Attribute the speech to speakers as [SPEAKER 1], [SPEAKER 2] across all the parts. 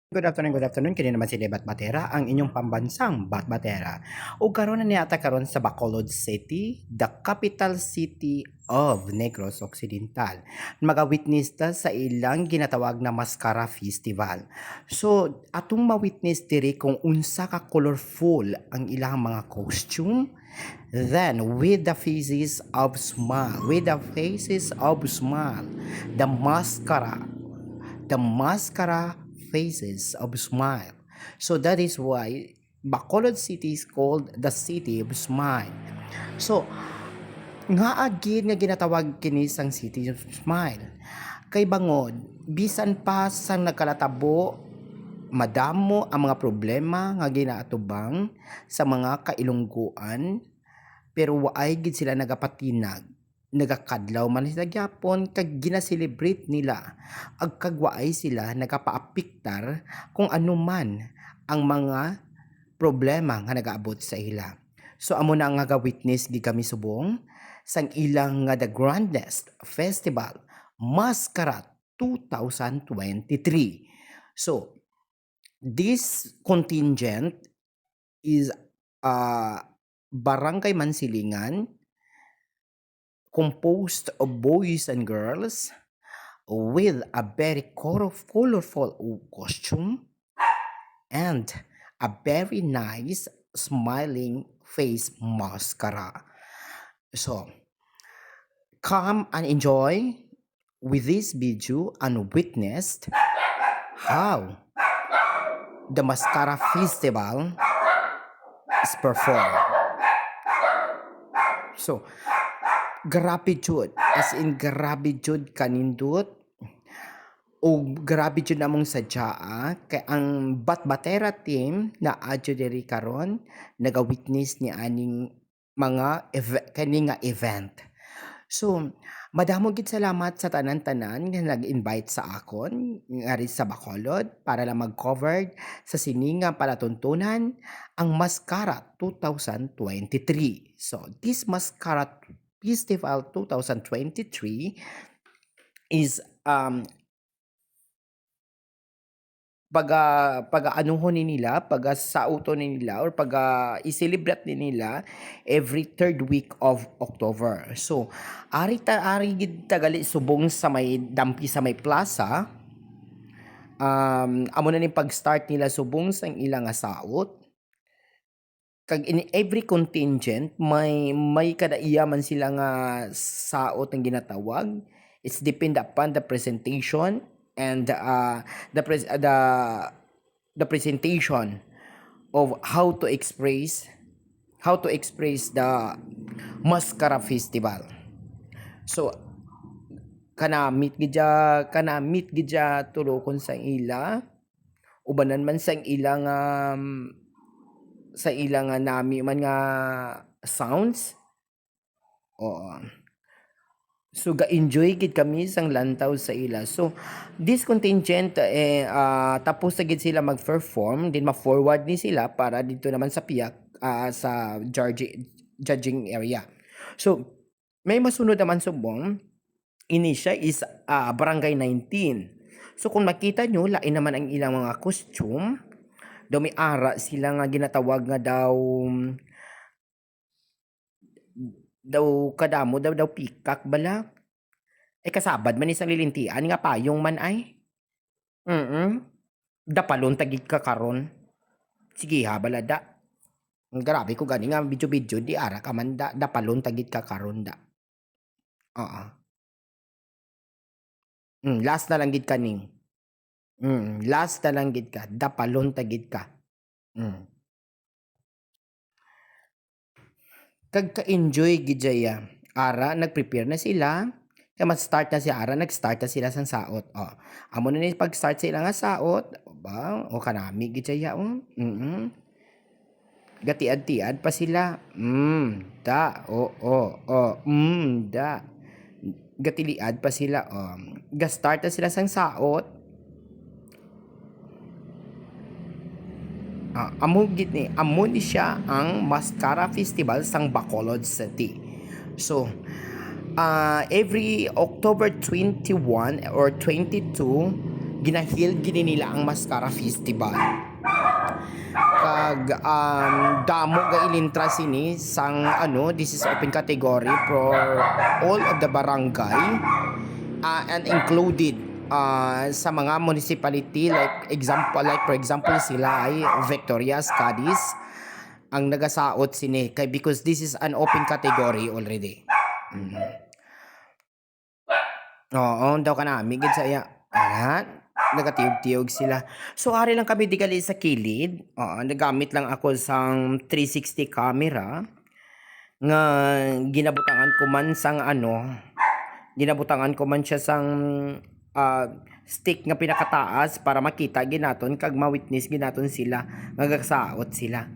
[SPEAKER 1] Good afternoon. Kini naman si Debat Batera, ang inyong pambansang Batbatera. O karon na niata karon sa Bacolod City, the capital city of Negros Occidental. Maga-witness ta sa ilang ginatawag na Mascara Festival. So, atong ma-witness diri kung unsa ka colorful ang ilang mga costume. Then, with the faces of smile, the mascara faces of smile. So that is why Bacolod City is called the City of Smile. So, nga agid nga ginatawag kini sang City of Smile. Kay bangod, bisan pa sang nagkalatabo, madamo ang mga problema nga ginaatubang sa mga kailungguan, pero waay gid sila nagapatinag, nagakadlaw man sila gyapon kag gina-celebrate nila ag kagwaay sila nagapaapiktar kung ano man ang mga problema nga nagaabot sa ila. So amo na nga witness gi kami subong sang ilang nga the grandest festival Mascara 2023. So this contingent is Barangay Mansilingan, composed of boys and girls with a very colorful costume and a very nice smiling face mascara. So, come and enjoy with this video and witness how the Mascara Festival is performed. So, grabe jud, as in grabe jud kanindot o grabe jud namong sadyaa kay ang Batbatera team na adyo diri karon naga-witness ni aning mga kani nga event. So, madamo gid salamat sa tanan-tanan nga nag-invite sa akon nga ri sa Bacolod para lang mag-cover sa siningang palatuntunan ang Mascara 2023. So, this Mascara Festival 2023 is pag-anuhon ni nila, pag-sauto ni nila or i-celebrate ni nila every third week of October. So, ari gid tagali subong sa may dampi sa may plaza. Amo na ni pag-start nila subong sa ilang nga saot. Kag in every contingent may kadaiya man sila nga saot ang ginatawag. It's depend upon the presentation and the presentation of how to express the Mascara Festival. So kanamit gidya tulokon sa ila ubanan man sa ilang nami man nga sounds. Oo. So ga-enjoy gid kami sang lantaw sa ila. So this contingent tapos na gid sila mag-perform, din ma-forward ni sila para dito naman sa piyak sa judging area. So may masunod naman subong ini siya is Barangay 19. So kung makita nyo, lain naman ang ilang mga costume. Daw may ara sila nga ginatawag nga daw kadamo daw pikak bala. Kasabad man isang lilintian nga payong man ay. Dapalon tagid ka karon. Sige ha balada. Grabe ko gani nga video di ara ka man dapalon tagid ka karon da. Last na lang gid kaning. Last na lang gid ka, dapalon tagid ka. Kag ka-enjoy gid jaya. Ara nag-prepare na sila. Kaya mag-start na si Ara, nag-start na sila sang saot. Amo na ni pag-start sila nga saot, ba? O kanami gid jaya. Gatiad-tiad pa sila. Da. Da. Gatiliad pa sila. Ga-start na sila sang saot. Amo ni siya ang Mascara Festival sang Bacolod City. So, every October 21 or 22 ginahil gini nila ang Mascara Festival. Kag damo ga ilintra sini sang ano, this is open category for all of the barangay and included sa mga municipality like for example sila ay Victorias, Cadiz ang nagasaot sini kay because this is an open category already. Oo, daw ka na migid sa iya. Ayan, nagatiyog-tiyog sila. So ari lang kami di gali sa kilid. Oo, nagamit lang ako sang 360 camera nga ginabutangan ko man sang ano, ginabutangan ko man siya sang stick nga pinakataas para makita ginaton kag ma-witness ginaton sila nga gagsaot sila.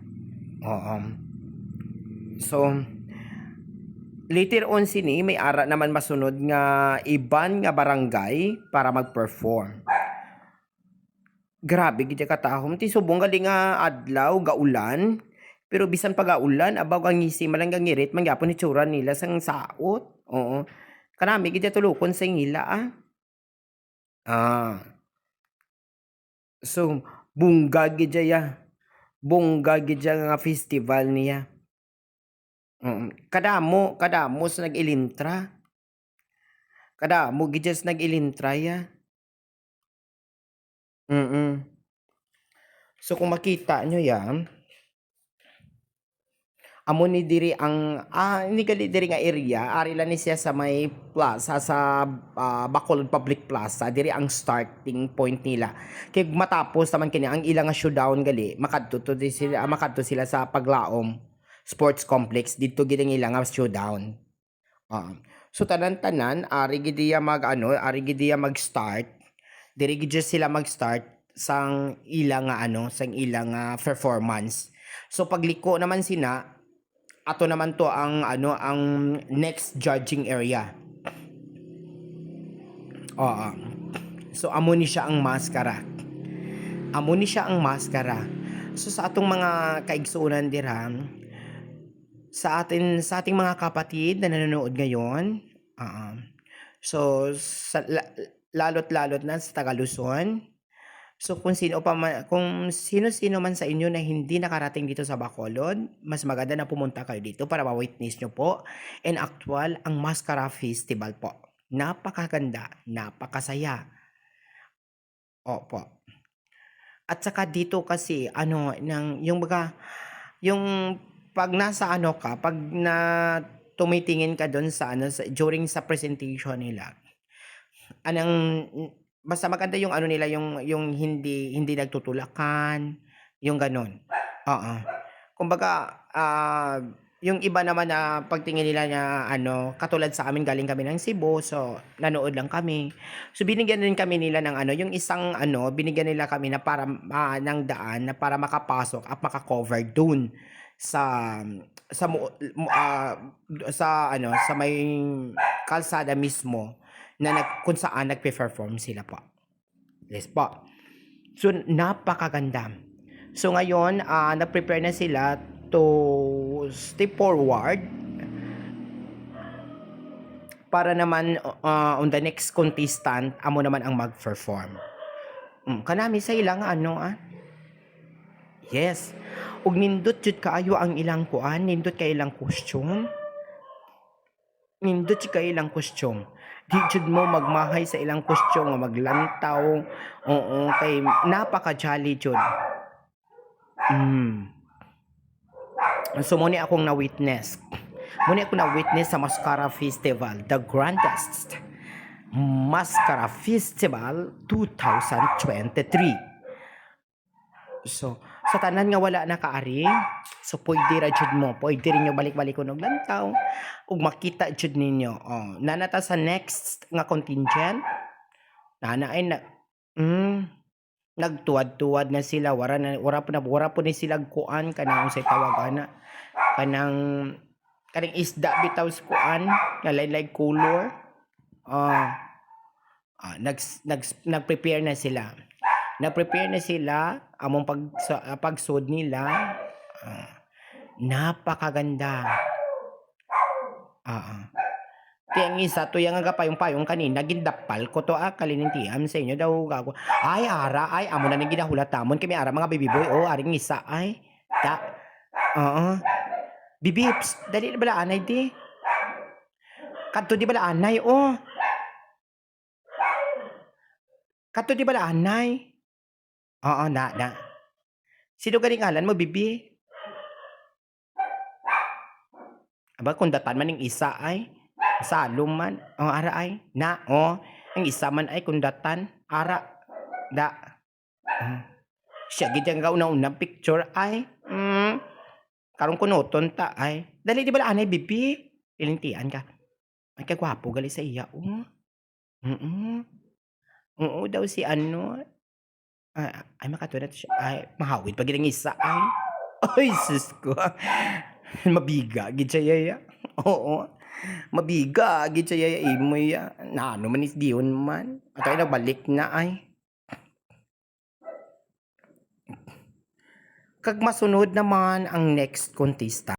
[SPEAKER 1] Oo. So later on sini may ara naman masunod nga iban nga barangay para mag-perform. Grabe gid katahom ti subong gali nga adlaw gaulan. Pero bisan pa gaulan abaw ang ngisi malang ngirit man gyapon itsura nila sang saot. Oo. Kanami gid tulukon sa ngila Ah. So bungga gid ya. Bongga gid nga festival niya. Kadamo sa nag-ilintra. Kadamo gid sa nag-ilintra ya. So kung makita nyo yan, amo ni diri ang hindi gali diri nga area, ari lang ni siya sa may plaza sa Bacolod Public Plaza, diri ang starting point nila. Kay matapos naman kini ang ilang nga showdown gali, makadto sila sa Paglaom Sports Complex dito gid ang ilang nga showdown. So tanan-tanan ari gid diya mag-start. Diri gid sila mag-start sang ilang nga performance. So pagliko naman sina ato naman to ang next judging area. So amo ni siya ang maskara. So sa atong mga kaigsuonan dira, sa ating mga kapatid na nanonood ngayon, so lalot na sa taga Luzon. So kung sino-sino man sa inyo na hindi nakarating dito sa Bacolod, mas maganda na pumunta kayo dito para ma-witness nyo po. And actual, ang Mascara Festival po. Napakaganda, napakasaya. Opo. At saka dito kasi yung pag nasa pag na tumitingin ka doon sa during sa presentation nila. Basta maganda yung nila yung hindi nagtutulakan, yung ganon. Kumbaga yung iba naman na pagtingin nila na katulad sa amin galing kami ng Cebu, so nanood lang kami. So binigyan din kami nila ng yung isang binigyan nila kami na para ng daan na para makapasok at makakover dun sa may kalsada mismo na kung saan nagpe-perform sila po. Yes po. So napakaganda. So ngayon nag-prepare na sila to step forward para naman on the next contestant amo naman ang mag-perform. Kanami sa ilang Yes. Ug nindot jud kaayo ang ilang nindot kay ilang costume. Di jud mo magmahay sa ilang costume nga maglantaw. Kay napaka-jolly jud. So muni akong na-witness sa Mascara Festival, the grandest Mascara Festival 2023. So sa tanan nga wala na kaari, so pwede rin nyo balik-balik og lantaw ug makita jud ninyo. Nanata sa next nga contingent, nagtuwad-tuwad na sila, wara po ni sila kuan kanang unsay tawag kanang isda bitaw sa kuan na lain-lain color. Nag-prepare na sila among pagsud nila. Napakaganda. Tiyang isa to yang nga payong-payong kanina gindapal ko to kalinintiam sa inyo daw gago. Ay ara ay amo na ning ginahulatamon kami ara mga baby boy aring isa ay. Da. Oo. Bibi, dali na bala anay di. Kadto di bala anay Kadto di bala anay. Oo na. Sino ganing ngalan mo bibi? Aba kundatan man ning isa ay. Salom man. Ara ay. Ang isa man ay kundatan. Ara. Da. Siya gid yang kauna-unang picture ay. Karong kunuton ta ay. Dali di bala anay bibi. Ilintian ka. Ay kagwapo gali sa iya Mm. Oo daw si ano. Ay makatunat siya. Ay mahawid pa gid ang isa ay. Ay sus ko. Mabiga gid siya yaya. Oo. Mabiga gid siya yaya imoy ya. Na ano man is diyon man. At ay nagbalik na ay. Kag masunod naman ang next contestant.